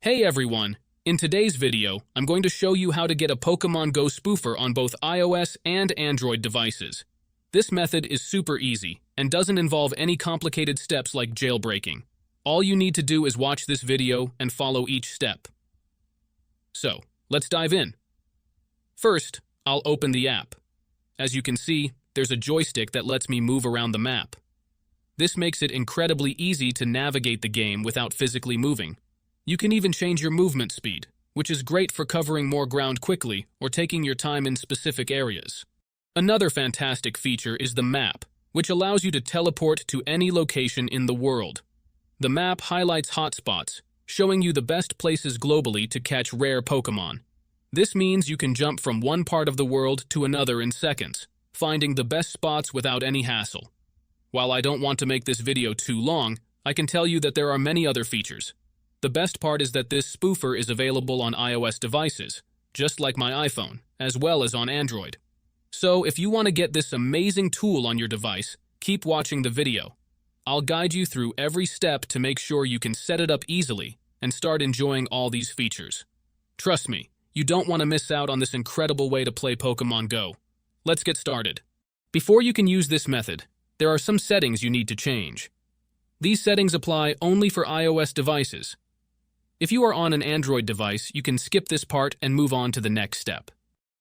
Hey everyone! In today's video, I'm going to show you how to get a Pokemon Go spoofer on both iOS and Android devices. This method is super easy and doesn't involve any complicated steps like jailbreaking. All you need to do is watch this video and follow each step. So, let's dive in. First, I'll open the app. As you can see, there's a joystick that lets me move around the map. This makes it incredibly easy to navigate the game without physically moving. You can even change your movement speed, which is great for covering more ground quickly or taking your time in specific areas. Another fantastic feature is the map, which allows you to teleport to any location in the world. The map highlights hotspots, showing you the best places globally to catch rare Pokemon. This means you can jump from one part of the world to another in seconds, finding the best spots without any hassle. While I don't want to make this video too long, I can tell you that there are many other features. The best part is that this spoofer is available on iOS devices, just like my iPhone, as well as on Android. So if you want to get this amazing tool on your device, keep watching the video. I'll guide you through every step to make sure you can set it up easily and start enjoying all these features. Trust me, you don't want to miss out on this incredible way to play Pokemon Go. Let's get started. Before you can use this method, there are some settings you need to change. These settings apply only for iOS devices. If you are on an Android device, you can skip this part and move on to the next step.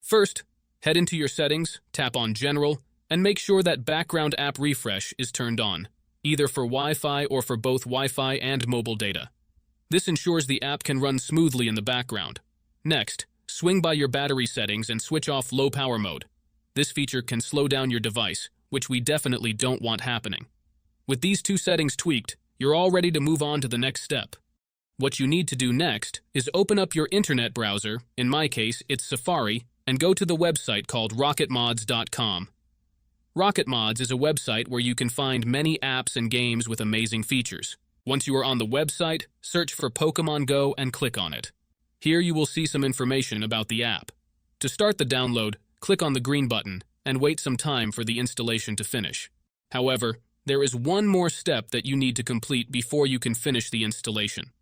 First, head into your settings, tap on General, and make sure that background app refresh is turned on, either for Wi-Fi or for both Wi-Fi and mobile data. This ensures the app can run smoothly in the background. Next, swing by your battery settings and switch off low power mode. This feature can slow down your device, which we definitely don't want happening. With these two settings tweaked, you're all ready to move on to the next step. What you need to do next is open up your internet browser, in my case it's Safari, and go to the website called rocketmods.com. Rocketmods is a website where you can find many apps and games with amazing features. Once you are on the website, search for Pokemon Go and click on it. Here you will see some information about the app. To start the download, click on the green button and wait some time for the installation to finish. However, there is one more step that you need to complete before you can finish the installation.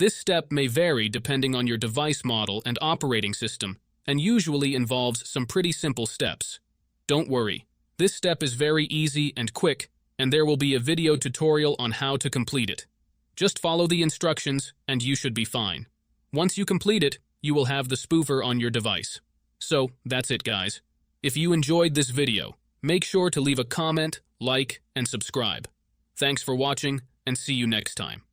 This step may vary depending on your device model and operating system, and usually involves some pretty simple steps. Don't worry, this step is very easy and quick, and there will be a video tutorial on how to complete it. Just follow the instructions and you should be fine. Once you complete it, you will have the spoofer on your device. So, that's it guys. If you enjoyed this video, make sure to leave a comment, like, and subscribe. Thanks for watching, and see you next time.